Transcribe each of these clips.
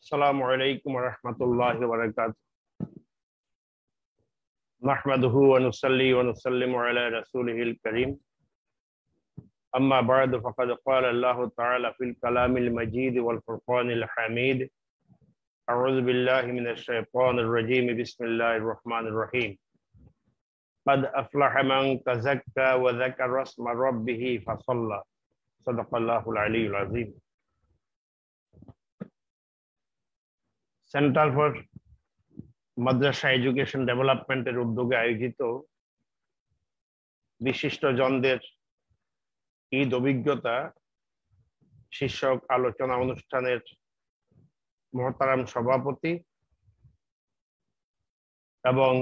আসসালামু আলাইকুম ওয়া রাহমাতুল্লাহি ওয়া বারাকাতুহু। নাহমাদুহু ওয়া নুসাল্লি ওয়া নুসাল্লিমু আলা রাসূলিহিল কারীম। আম্মা বা'দু ফাকাদ ক্বালা আল্লাহু তাআলা ফিল কালামিল মাজিদ ওয়াল ফুরকানিল হামিদ। আউযু বিল্লাহি মিনাশ শাইতানির রাজীম। বিসমিল্লাহির রহমানির রহিম। قد أفلح من تزكى وذكر اسم ربه فصلى صدق الله العلي العظيم. সেন্টার ফর মাদ্রাসা এডুকেশন ডেভেলপমেন্টের উদ্যোগে আয়োজিত বিশিষ্ট জনদের ঈদ অভিজ্ঞতা শীর্ষক আলোচনা অনুষ্ঠানের মহতারাম সভাপতি এবং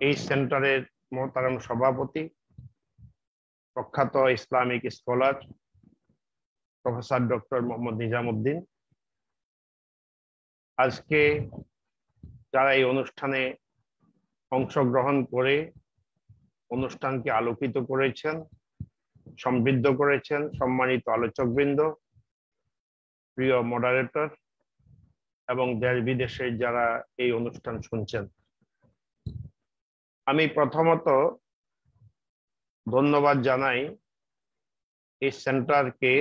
এই সেন্টারের মহতারাম সভাপতি প্রখ্যাত Islamic scholar professor doctor Mohammad Nizamuddin, আজকে যারা এই অনুষ্ঠানে অংশগ্রহণ করে অনুষ্ঠানকে আলোকিত করেছেন, সমৃদ্ধ করেছেন, সম্মানিত আলোচকবৃন্দ, প্রিয় মডারেটর এবং দেশ বিদেশের যারা এই অনুষ্ঠান শুনছেন, আমি প্রথমত ধন্যবাদ জানাই এই সেন্টারকে,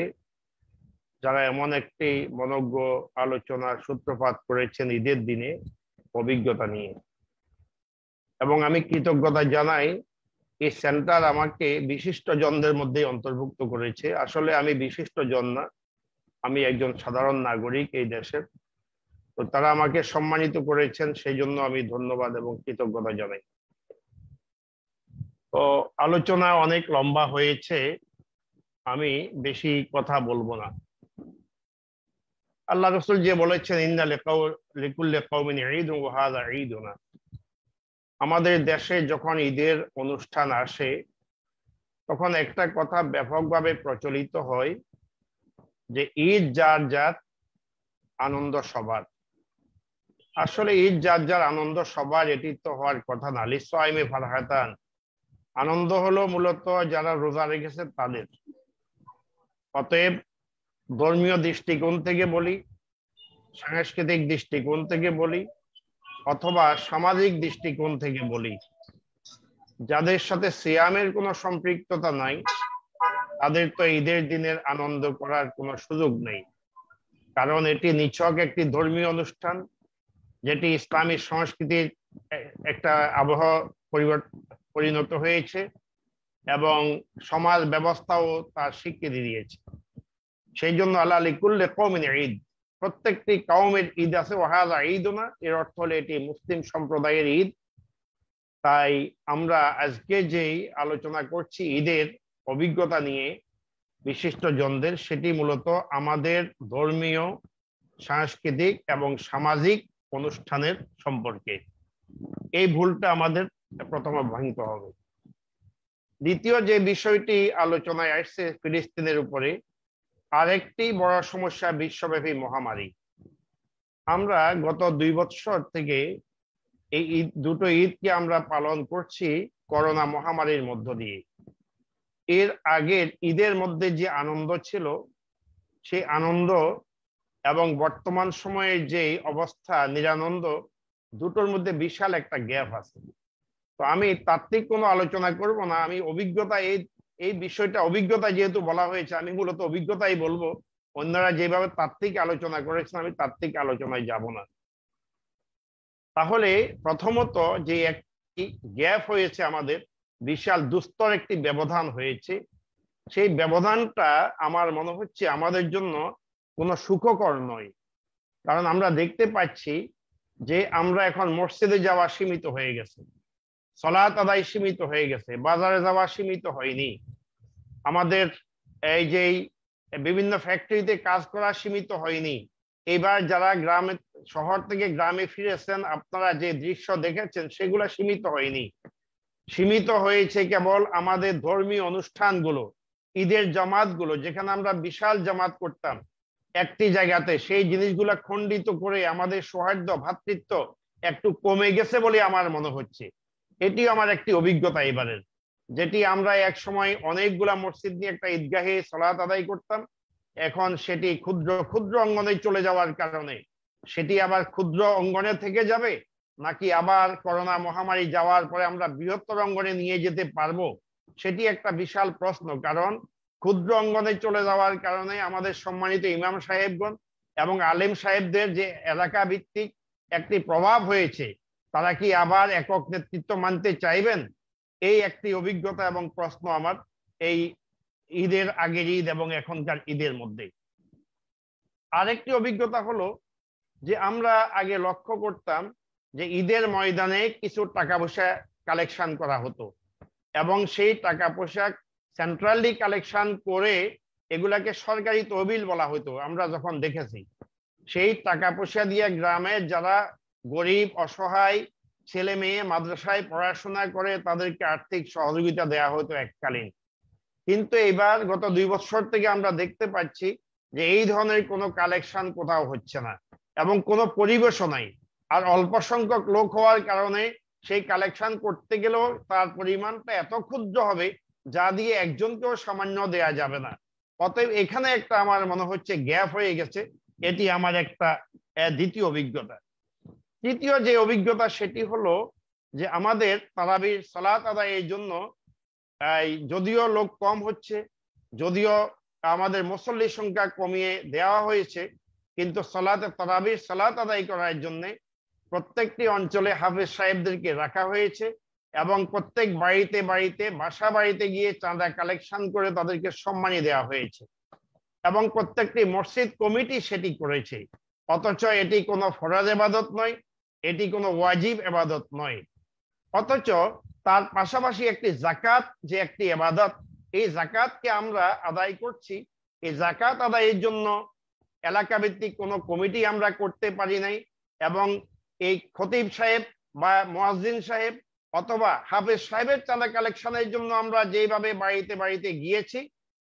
যারা এমন একটি মনোজ্ঞ আলোচনার সূত্রপাত করেছেন ঈদের দিনে অভিজ্ঞতা নিয়ে, এবং আমি কৃতজ্ঞতা জানাই এই সেন্টার আমাকে বিশিষ্ট জনদের মধ্যে অন্তর্ভুক্ত করেছে। আসলে আমি বিশিষ্ট জন না, আমি একজন সাধারণ নাগরিক এই দেশের, তো তারা আমাকে সম্মানিত করেছেন, সেই জন্য আমি ধন্যবাদ এবং কৃতজ্ঞতা জানাই। তো আলোচনা অনেক লম্বা হয়েছে, আমি বেশি কথা বলবো না। আল্লাহ রাসূল যে বলেছেন ইন্না লিকুল্লি কওমিন ঈদুন ওয়া হাযা ঈদুনা, আমাদের দেশে যখন ঈদের অনুষ্ঠান আসে তখন একটা কথা ব্যাপকভাবে প্রচলিত হয় যে ঈদ যার যার আনন্দ সবার। আসলে ঈদ যার যার আনন্দ সবার, এটি তো হওয়ার কথা না। লিসাইমি ফারহাতান, আনন্দ হলো মূলত যারা রোজা রেখেছে তাদের। অতএব ধর্মীয় দৃষ্টিকোণ থেকে বলি, সাংস্কৃতিক দৃষ্টিকোণ থেকে বলি, অথবা সামাজিক দৃষ্টিকোণ থেকে বলি, যাদের সাথে সিয়ামের কোনো সম্পৃক্ততা নাই তাদের তো ঈদের দিনের আনন্দ করার কোনো সুযোগ নেই। কারণ এটি নিছক একটি ধর্মীয় অনুষ্ঠান, যেটি ইসলামী সংস্কৃতির একটা আবহাওয়া পরিণত হয়েছে এবং সমাজ ব্যবস্থাও তার স্বীকৃতি দিয়েছে। সেই জন্য আল্লাহ লিকুল্লি কওমিন ঈদ, প্রত্যেকটি কওমের ঈদ আছে। ওয়া হাযা ঈদুনা, এর অর্থ হলো এটি মুসলিম সম্প্রদায়ের ঈদ। তাই আমরা আজকে যেই আলোচনা করছি ঈদের অভিজ্ঞতা নিয়ে বিশিষ্ট জনদের, সেটি মূলত আমাদের ধর্মীয়, সাংস্কৃতিক এবং সামাজিক অনুষ্ঠানের সম্পর্কে। এই ভুলটা আমাদের প্রথমে ভাঙতে হবে। দ্বিতীয় যে বিষয়টি আলোচনায় আসছে ফিলিস্তিনের উপরে, আরেকটি বড় সমস্যা বিশ্বব্যাপী মহামারী। আমরা গত 2 বছর থেকে এই দুটো ঈদকে আমরা পালন করছি করোনা মহামারীর মধ্য দিয়ে। এর আগের ঈদের মধ্যে যে আনন্দ ছিল, সেই আনন্দ এবং বর্তমান সময়ে যে অবস্থা নিরানন্দ, দুটোর মধ্যে বিশাল একটা গ্যাপ আছে। তো আমি তাত্ত্বিক কোনো আলোচনা করব না, আমি অভিজ্ঞতা, এই বিষয়টা অভিজ্ঞতা যেহেতু বলা হয়েছে, আমি মূলত অভিজ্ঞতাই বলবো। অন্যরা যেভাবে তাত্ত্বিক আলোচনা করেছেন আমি তাত্ত্বিক আলোচনায় যাব না। তাহলে প্রথমত যে একটি গ্যাপ হয়েছে, আমাদের বিশাল দুস্তর একটি ব্যবধান হয়েছে, সেই ব্যবধানটা আমার মনে হচ্ছে আমাদের জন্য কোনো সুখকর নয়। কারণ আমরা দেখতে পাচ্ছি যে আমরা এখন মসজিদে যাওয়া সীমিত হয়ে গেছে, সালাত আদায় সীমিত হয়ে গেছে, বাজারে যাওয়া সীমিত হয়নি, আমাদের এই যে বিভিন্ন ফ্যাক্টরিতে কাজ করা সীমিত হয়নি। এবার যারা গ্রামে, শহর থেকে গ্রামে ফিরেছেন, আপনারা যে দৃশ্য দেখেছেন সেগুলো সীমিত হয়নি। সীমিত হয়েছে কেবল আমাদের ধর্মীয় অনুষ্ঠানগুলো, ঈদের জামাতগুলো, যেখানে আমরা বিশাল জামাত করতাম একটি জায়গাতে, সেই জিনিসগুলো খণ্ডিত করে আমাদের সৌহার্দ্য, ভ্রাতৃত্ব একটু কমে গেছে বলে আমার মনে হচ্ছে। এটি আমার একটি অভিজ্ঞতা এবারের, যেটি আমরা এক সময় অনেকগুলা মসজিদ নিয়ে একটা ঈদগাহে সালাত আদায় করতাম, এখন সেটি ক্ষুদ্র ক্ষুদ্র অঙ্গনে চলে যাওয়ার কারণে সেটি আবার ক্ষুদ্র অঙ্গনে থেকে যাবে, নাকি আবার করোনা মহামারী যাওয়ার পরে আমরা বৃহত্তর অঙ্গনে নিয়ে যেতে পারবো, সেটি একটা বিশাল প্রশ্ন। কারণ ক্ষুদ্র অঙ্গনে চলে যাওয়ার কারণে আমাদের সম্মানিত ইমাম সাহেবগণ এবং আলেম সাহেবদের যে এলাকা ভিত্তিক একটি প্রভাব হয়েছে, তারা কি আবার একক নেতৃত্ব মানতে চাইবেন? এই একটি অভিজ্ঞতা এবং প্রশ্ন আমার এই ঈদের আগের ঈদ এবং এখনকার ঈদের মধ্যে। আরেকটি অভিজ্ঞতা হলো যে আমরা আগে লক্ষ্য করতাম যে ঈদের ময়দানে কিছু টাকা পয়সা কালেকশন করা হতো এবং সেই টাকা পয়সা সেন্ট্রালি কালেকশন করে এগুলাকে সরকারি তহবিল বলা হতো। আমরা যখন দেখেছি সেই টাকা পয়সা দিয়ে গ্রামের যারা গরিব অসহায় ছেলে মেয়ে মাদ্রাসায় পড়াশোনা করে তাদেরকে আর্থিক সহযোগিতা দেওয়া হতো এককালীন। কিন্তু এবার গত 2 বছর থেকে আমরা দেখতে পাচ্ছি যে এই ধরনের কোনো কালেকশন কোথাও হচ্ছে না এবং কোনো পরিবেশও নাই। আর অল্প সংখ্যক লোক হওয়ার কারণে সেই কালেকশন করতে গেলেও তার পরিমাণটা এত ক্ষুদ্র হবে যা দিয়ে একজনকেও সামান্য দেয়া যাবে না। অতএব এখানে একটা আমার মনে হচ্ছে গ্যাপ হয়ে গেছে। এটি আমার একটা দ্বিতীয় অভিজ্ঞতা। তৃতীয় যে অভিজ্ঞতা সেটি হলো যে আমাদের তারাবির সালাত আদায়ের জন্য যদিও লোক কম হচ্ছে, যদিও আমাদের মুসল্লির সংখ্যা কমিয়ে দেওয়া হয়েছে, কিন্তু তারাবির সালাত আদায় করার জন্য প্রত্যেকটি অঞ্চলে হাফেজ সাহেবদেরকে রাখা হয়েছে এবং প্রত্যেক বাড়িতে বাড়িতে বাসা বাড়িতে গিয়ে চাঁদা কালেকশন করে তাদেরকে সম্মানী দেওয়া হয়েছে এবং প্রত্যেকটি মসজিদ কমিটি সেটি করেছে। অথচ এটি কোনো ফরজ ইবাদত নয়, এটি কোনো ওয়াজিব ইবাদত নয়। অথচ তার পাশাপাশি একটি যাকাত যে একটি ইবাদত, এই যাকাতকে আমরা আদায় করছি। এই যাকাত আদায়ের জন্য এলাকা ভিত্তিক কোনো কমিটি আমরা করতে পারি নাই এবং এই খতিব সাহেব বা মুয়াজ্জিন সাহেব অথবা হাফেজ সাহেবের চাঁদা কালেকশনের জন্য আমরা যেভাবে বাড়িতে বাড়িতে গিয়েছি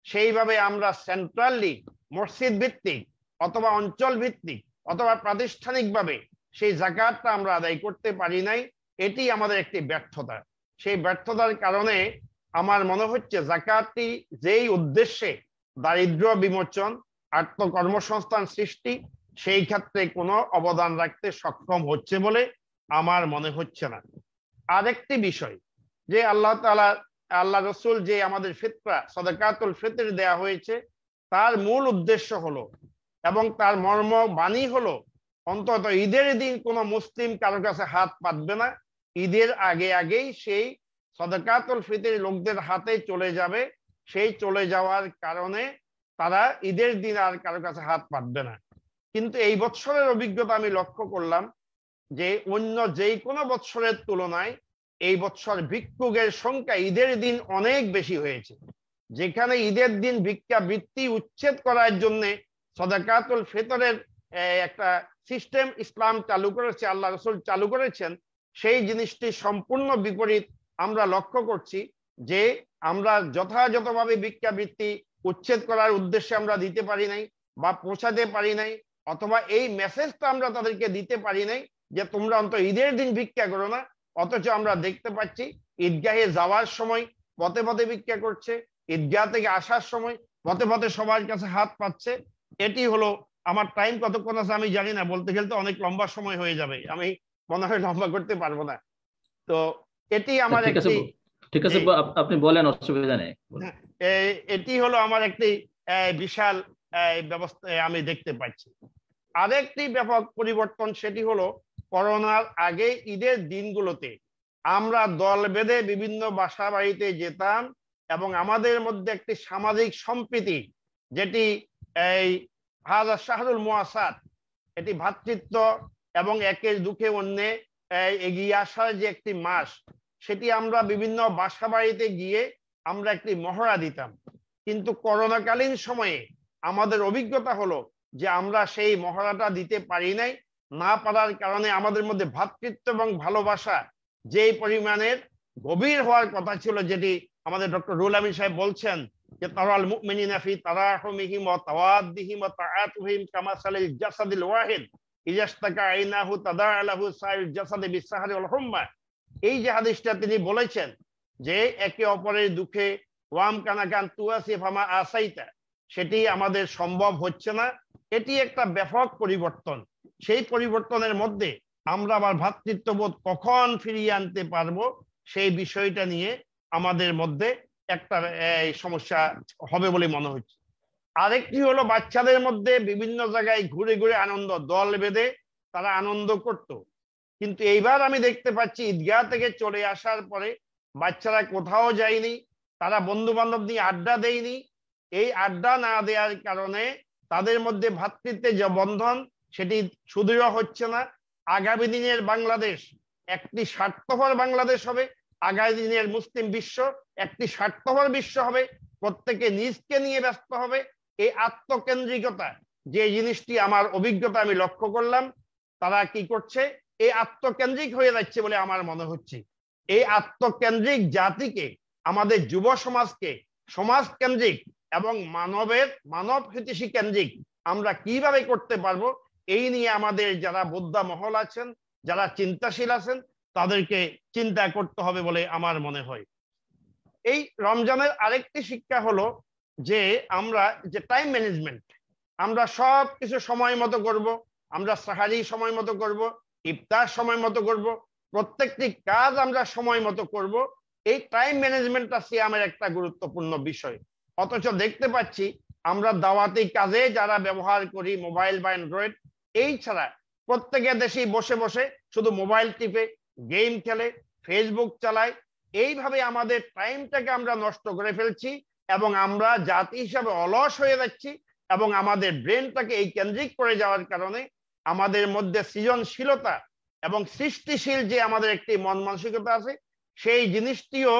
সেইভাবে আমরা সেন্ট্রালি মসজিদ ভিত্তিক অথবা অঞ্চল ভিত্তিক অথবা প্রাতিষ্ঠানিকভাবে সেই যাকাতটা আমরা আদায় করতে পারি নাই। এটি আমাদের একটি ব্যর্থতা। সেই ব্যর্থতার কারণে আমার মনে হচ্ছে যাকাতটি যেই উদ্দেশ্যে দারিদ্র্য বিমোচন আত্মকর্মসংস্থান সৃষ্টি সেই ক্ষেত্রে কোনো অবদান রাখতে সক্ষম হচ্ছে বলে আমার মনে হচ্ছে না। আরেকটি বিষয় যে আল্লাহ রসুল যে আমাদের ফিতরা সাদাকাতুল ফিতর দেয়া হয়েছে তার মূল উদ্দেশ্য হলো এবং তার মর্ম বাণী হলো অন্তত ঈদের দিন কোনো মুসলিম কারোর কাছে হাত পাতবে না। ঈদের আগে আগেই সেই সাদাকাতুল ফিতর লোকদের হাতে চলে যাবে। সেই চলে যাওয়ার কারণে তারা ঈদের দিন আর কারোর কাছে হাত পাতবে না। কিন্তু এই বছরের অভিজ্ঞতা আমি লক্ষ্য করলাম যে অন্য যেই কোনো বছরের তুলনায় এই বছর ভিক্ষুকের সংখ্যা ঈদের দিন অনেক বেশি হয়েছে। যেখানে ঈদের দিন ভিক্ষাবৃত্তি উচ্ছেদ করার জন্য সাদাকাতুল ফিতরের একটা সিস্টেম ইসলাম চালু করেছে, আল্লাহ রসুল চালু করেছেন, সেই জিনিসটি সম্পূর্ণ বিপরীত আমরা লক্ষ্য করছি। যে আমরা যথাযথভাবে ভিক্ষাবৃত্তি উচ্ছেদ করার উদ্দেশ্যে আমরা দিতে পারি নাই বা পৌঁছাতে পারি নাই, অথবা এই মেসেজটা আমরা তাদেরকে দিতে পারি নাই যে তোমরা অন্তত ঈদের দিন ভিক্ষা করো না। অথচ আমরা দেখতে পাচ্ছি ঈদগাহে যাওয়ার সময় পথে পথে ভিক্ষা করছে, ঈদগাহ থেকে আসার সময় পথে পথে সবার কাছে হাত পাচ্ছে। এটি হলো আমার টাইম কতক্ষণ আছে আমি জানি না, বলতে গেলে তো অনেক লম্বা সময় হয়ে যাবে, আমি মনে হয় লম্বা করতে পারবো না। তো এটি আমার একটি ঠিক আছে আপনি বলেন, অসুবিধা নেই। এটি হলো আমার একটি বিশাল ব্যবস্থা আমি দেখতে পাচ্ছি। আরেকটি ব্যাপক পরিবর্তন সেটি হলো করোনার আগে ঈদের দিনগুলোতে আমরা দল বেঁধে বিভিন্ন বাসা বাড়িতে যেতাম এবং আমাদের মধ্যে একটি সামাজিক সম্প্রীতি, যেটি এই হাযা শাহরুল মুআসাত, এটি ভ্রাতৃত্ব এবং একের দুঃখে অন্যে এগিয়ে আসার যে একটি মাস, সেটি আমরা বিভিন্ন বাসা বাড়িতে গিয়ে আমরা একটি মহড়া দিতাম। কিন্তু করোনাকালীন সময়ে আমাদের অভিজ্ঞতা হলো যে আমরা সেই মহড়াটা দিতে পারি নাই। না পারার কারণে আমাদের মধ্যে ভ্রাতৃত্ব এবং ভালোবাসা যেই পরিমাণের গভীর হওয়ার কথা ছিল, যেটি আমাদের ডক্টর রুহুল আমিন সাহেব বলছেন যে তারাল মুমিনিনা ফি তারাহুমিহিম ওয়া তাওয়াদ্দিহিম ওয়া তাআতুহিম কামাসালিল জাসাদিল ওয়াহিদ ইজাস্তাকা আইনাহু তাদাআ লাহু সাইরুল জাসাদি বিসসাহরি ওয়াল হুম্মা। এই যে হাদিসটা তিনি বলেছেন যে একে অপরের দুঃখে ওয়াম কানাকান তুয়াসি ফামা আসাইতা, সেটি আমাদের সম্ভব হচ্ছে না। এটি একটা ব্যাপক পরিবর্তন। সেই পরিবর্তনের মধ্যে আমরা আবার ভ্রাতৃত্ববোধ কখন ফিরিয়ে আনতে পারবো সেই বিষয়টা নিয়ে আমাদের মধ্যে একটা সমস্যা হবে বলে মনে হচ্ছে। আরেকটি হলো বাচ্চাদের মধ্যে বিভিন্ন জায়গায় ঘুরে ঘুরে আনন্দ, দল বেঁধে তারা আনন্দ করত, কিন্তু এইবার আমি দেখতে পাচ্ছি ঈদগাহ থেকে চলে আসার পরে বাচ্চারা কোথাও যায়নি, তারা বন্ধু বান্ধব নিয়ে আড্ডা দেয়নি। এই আড্ডা না দেওয়ার কারণে তাদের মধ্যে ভ্রাতৃত্বের যে বন্ধন সেটি সুদৃঢ় হচ্ছে না। আগামী দিনের বাংলাদেশ একটি স্বার্থপর বাংলাদেশ হবে, আগামী দিনের মুসলিম বিশ্ব একটি স্বার্থপর বিশ্ব হবে, প্রত্যেকে নিজকে নিয়ে ব্যস্ত হবে। এই আত্মকেন্দ্রিকতা যে জিনিসটি আমার অভিজ্ঞতা আমি লক্ষ্য করলাম, তারা কি করছে, এই আত্মকেন্দ্রিক হয়ে যাচ্ছে বলে আমার মনে হচ্ছে। এই আত্মকেন্দ্রিক জাতিকে, আমাদের যুব সমাজকে সমাজ কেন্দ্রিক এবং মানব হিতৈষী কেন্দ্রিক আমরা কিভাবে করতে পারবো, এই নিয়ে আমাদের যারা বোদ্ধা মহল আছেন, যারা চিন্তাশীল আছেন, তাদেরকে চিন্তা করতে হবে বলে আমার মনে হয়। এই রমজানের আরেকটি শিক্ষা হলো যে আমরা যে টাইম ম্যানেজমেন্ট, আমরা সব কিছু সময় মতো করব, আমরা সাহারি সময় মতো করব, ইফতার সময় মতো করব, প্রত্যেকটি কাজ আমরা সময় মতো করব। এই টাইম ম্যানেজমেন্টটা সিয়ামের একটা গুরুত্বপূর্ণ বিষয়। অথচ দেখতে পাচ্ছি আমরা দাওয়াতি কাজে যারা ব্যবহার করি মোবাইল বা অ্যান্ড্রয়েড, এই ছাড়া প্রত্যেকে দেশে বসে বসে শুধু মোবাইল টিপে, গেম খেলে, ফেসবুক চালায়। এইভাবে আমাদের টাইমটাকে আমরা নষ্ট করে ফেলছি এবং আমরা জাতি হিসাবে অলস হয়ে যাচ্ছি এবং আমাদের ব্রেনটাকে এই কেন্দ্রিক করে যাওয়ার কারণে আমাদের মধ্যে সৃজনশীলতা এবং সৃষ্টিশীল যে আমাদের একটি মন মানসিকতা আছে, সেই জিনিসটিও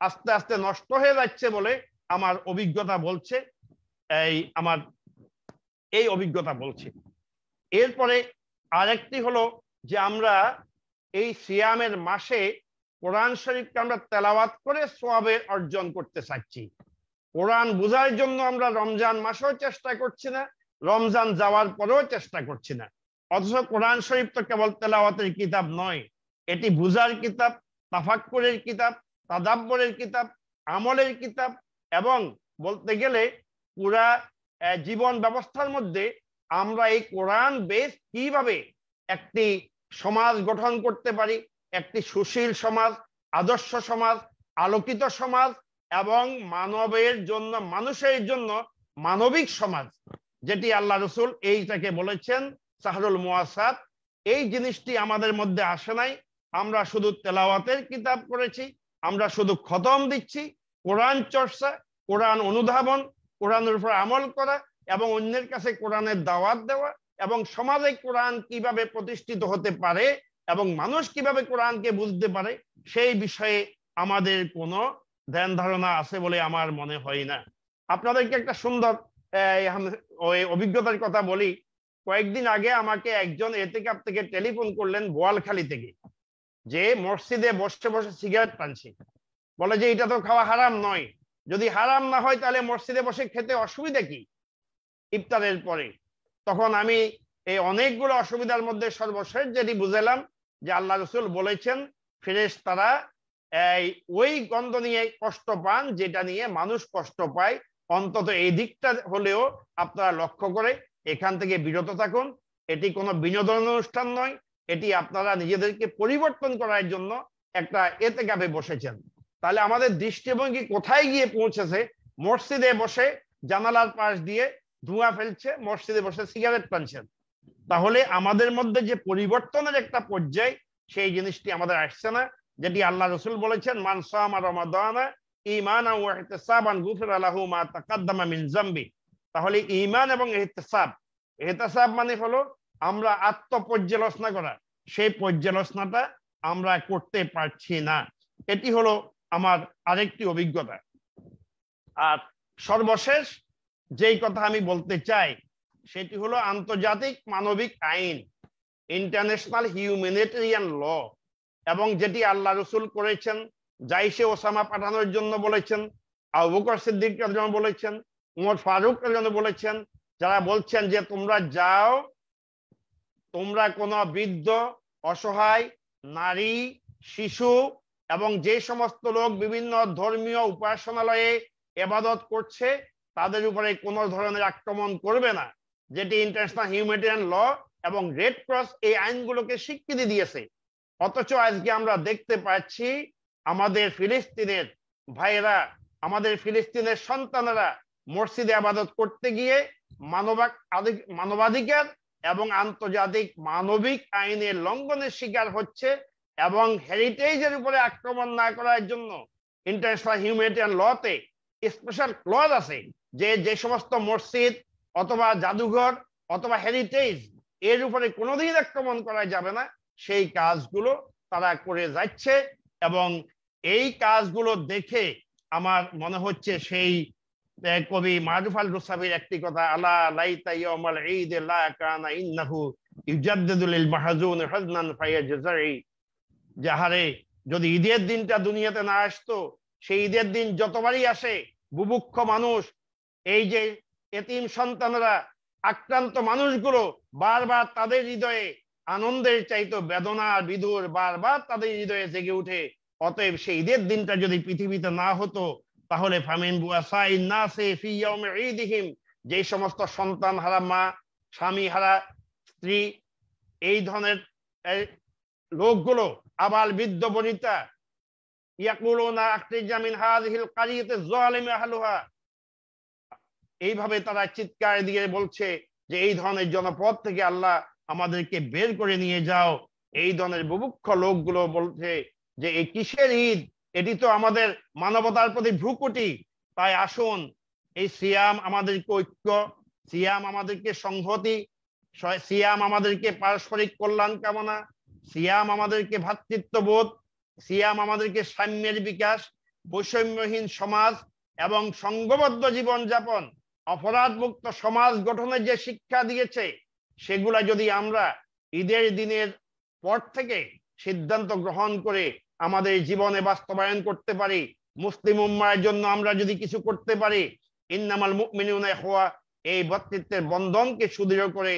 আস্তে আস্তে নষ্ট হয়ে যাচ্ছে বলে আমার অভিজ্ঞতা বলছে। এই অভিজ্ঞতা বলছে। এরপরে আরেকটি হলো যে আমরা এই সিয়ামের মাসে কোরআন শরীফকে আমরা তেলাওয়াত করে সওয়াবের অর্জন করতে চাচ্ছি। কোরআন বোঝার জন্য আমরা রমজান মাসেও চেষ্টা করছি না, রমজান যাওয়ার পরেও চেষ্টা করছি না। অথচ কোরআন শরীফ তো কেবল তেলাওয়াতের কিতাব নয়, এটি বুঝার কিতাব, তাফাক্কুরের কিতাব, তাদাব্বুরের কিতাব, আমলের কিতাব এবং বলতে গেলে পুরা জীবন ব্যবস্থার মধ্যে আমরা এই কোরআন বেস কিভাবে একটি সমাজ গঠন করতে পারি, একটি সুশীল সমাজ, আদর্শ সমাজ, আলোকিত সমাজ এবং মানবের জন্য, মানুষের জন্য মানবিক সমাজ, যেটি আল্লাহ রসুল এইটাকে বলেছেন সাহরুল মুয়াসাত, এই জিনিসটি আমাদের মধ্যে আসে নাই। আমরা শুধু তেলাওয়াতের কিতাব করেছি, আমরা শুধু খতম দিচ্ছি। কোরআন চর্চা, কোরআন অনুধাবন, কোরআনের উপর আমল করা এবং অন্যের কাছে কোরআনের দাওয়াত দেওয়া এবং সমাজে কোরআন কিভাবে প্রতিষ্ঠিত হতে পারে এবং মানুষ কিভাবে কোরআনকে বুঝতে পারে, সেই বিষয়ে আমাদের কোনো ধ্যান ধারণা আছে বলে আমার মনে হয় না। আপনাদেরকে একটা সুন্দর ওই অভিজ্ঞতার কথা বলি। কয়েকদিন আগে আমাকে একজন এতেকাফ থেকে টেলিফোন করলেন বোয়ালখালী থেকে, যে মসজিদে বসে বসে সিগারেট টানছে। বলে যে এটা তো খাওয়া হারাম নয়, যদি হারাম না হয় তাহলে মসজিদে বসে খেতে অসুবিধা কি ইফতারের পরে। তখন আমি এই অনেকগুলো অসুবিধার মধ্যে সর্বশেষ যেটি বুঝালাম যে আল্লাহ রসুল বলেছেন ফেরেশতারা ওই গন্ধ নিয়ে কষ্ট পান যেটা নিয়ে মানুষ কষ্ট পায়। অন্তত এই দিকটা হলেও আপনারা লক্ষ্য করে এখান থেকে বিরত থাকুন। এটি কোনো বিনোদন অনুষ্ঠান নয়, এটি আপনারা নিজেদেরকে পরিবর্তন করার জন্য একটা এতেকাফে বসেছেন। তাহলে আমাদের দৃষ্টিভঙ্গি কোথায় গিয়ে পৌঁছেছে? মসজিদে বসে জানালার পাশ দিয়ে ধোঁয়া ফেলছে, মসজিদে বসে সিগারেট টানছেন। তাহলে আমাদের মধ্যে যে পরিবর্তনের একটা পর্যায়, সেই জিনিসটি আমাদের আসছে না, যেটি আল্লাহ রসুল বলেছেন মান সামা রমাদানা ঈমানান ওয়া ইহতিসাবান গুফিরা লাহু মা তাকাদ্দামা মিন যামবি। তাহলে ঈমান এবং ইহতিসাব, ইহতিসাব মানে হলো আমরা আত্মপর্যালোচনা করা, সেই পর্যালোচনাটা আমরা করতে পারছি না। এটি হলো আমার আরেকটি অভিজ্ঞতা। আর সর্বশেষ যেই কথা আমি বলতে চাই সেটি হলো আন্তর্জাতিক মানবিক আইন, ইন্টারন্যাশনাল হিউম্যানিটেরিয়ান ল, এবং যেটি আল্লাহ রসুল করেছেন, জাইশে ওসামা পাঠানোর জন্য বলেছেন, আবু বকর সিদ্দিকের জন্য বলেছেন, উমর ফারুকের জন্য বলেছেন, যারা বলছেন যে তোমরা যাও, তোমরা কোনো বৃদ্ধ, অসহায়, নারী, শিশু এবং যে সমস্ত লোক বিভিন্ন ধর্মীয় উপাসনালয়ে ইবাদত করছে তাদের উপরে কোনো ধরনের আক্রমণ করবে না, যেটি ইন্টারন্যাশনাল হিউম্যানিটেরিয়ান ল এবং রেড ক্রস এই আইনগুলোকে স্বীকৃতি দিয়েছে। অথচ আজকে আমরা দেখতে পাচ্ছি আমাদের ফিলিস্তিনের ভাইয়েরা, আমাদের ফিলিস্তিনের সন্তানেরা মসজিদে আবাদত করতে গিয়ে মানবাধিকার এবং আন্তর্জাতিক মানবিক আইনের লঙ্ঘনের শিকার হচ্ছে, এবং হেরিটেজের উপরে আক্রমণ না করার জন্য ইন্টারন্যাশনাল হিউম্যানিটেরিয়ান লতে স্পেশাল ক্লজ আছে যে যে সমস্ত মসজিদ অথবা জাদুঘর অথবা হেরিটেজ এর উপরে কোনোদিন আক্রমণ করা যাবে না, সেই কাজগুলো তারা করে যাচ্ছে। এবং এই কাজগুলো দেখে আমার মনে হচ্ছে সেই কবি মারুফ আল রুসাবির একটি কথা, আলা লাইতা ইয়াউমাল ঈদ লা কানা ইন্নাহু ইউজাদ্দিদু লিল মাহজুন হাজনান ফায়াজজারি, যাহারে যদি ঈদের দিনটা দুনিয়াতে না আসতো, সেই ঈদের দিন যতবারই আসে বুভুক্ষ মানুষ, এই যে এতিম সন্তানরা, আক্রান্ত মানুষগুলো বারবার তাদের হৃদয়ে আনন্দের চাইতো বেদনার বিধুর বারবার তাদের হৃদয়ে জেগে উঠে। অতএব সেই ঈদের দিনটা যদি পৃথিবীতে না হতো, তাহলে ফামিন বুয়াসাইন নাসি ফি ইয়াউমি ঈদিহিম, যে সমস্ত সন্তান হারা মা, স্বামী হারা স্ত্রী, এই ধরনের লোকগুলো, আবাল বৃদ্ধ বনিতা, ইয়াকুলুনা আখরিজা মিন হাযিহিল কারিয়াতি যালিমি আহলুহা, এইভাবে তারা চিৎকার দিয়ে বলছে যে এই ধরনের জনপদ থেকে আল্লাহ আমাদেরকে বের করে নিয়ে যাও। এই ধরনের বুভুক্ষ লোকগুলো বলছে যে এই কিসের ঈদ, এটি তো আমাদের মানবতার প্রতি ভ্রুকুটি। তাই আসুন, এই সিয়াম আমাদেরকে ঐক্য, সিয়াম আমাদেরকে সংহতি, সিয়াম আমাদেরকে পারস্পরিক কল্যাণ কামনা, সিয়াম আমাদেরকে ভ্রাতৃত্ববোধ, সিয়াম আমাদেরকে সাম্যের বিকাশ, বৈষম্যহীন সমাজ এবং সংঘবদ্ধ জীবন যাপন, অপরাধ মুক্ত সমাজ গঠনের যে শিক্ষা দিয়েছে, সেগুলা যদি আমরা ঈদের দিনের পর থেকে সিদ্ধান্ত গ্রহণ করে আমাদের জীবনে বাস্তবায়ন করতে পারি, মুসলিম উম্মার জন্য আমরা যদি কিছু করতে পারি, ইন্নামাল মুমিনুনা ইখওয়া, এই ভ্রাতৃত্বের বন্ধনকে সুদৃঢ় করে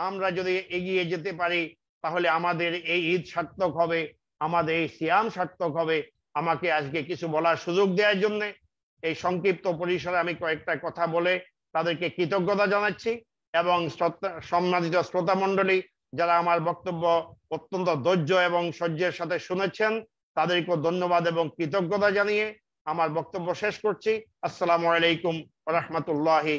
আমরা যদি এগিয়ে যেতে পারি, তাহলে আমাদের এই ঈদ সার্থক হবে, আমাদের এই সিয়াম সার্থক হবে। আমাকে আজকে কিছু বলার সুযোগ দেওয়ার জন্য এই সংক্ষিপ্ত পরিসরে আমি কয়েকটা কথা বলে তাদেরকে কৃতজ্ঞতা জানাচ্ছি। এবং সম্মানিত শ্রোতা মণ্ডলী, যারা আমার বক্তব্য অত্যন্ত ধৈর্য এবং সহ্যের সাথে শুনেছেন, তাদেরকে ধন্যবাদ এবং কৃতজ্ঞতা জানিয়ে আমার বক্তব্য শেষ করছি। আসসালামু আলাইকুম ওয়া রাহমাতুল্লাহি।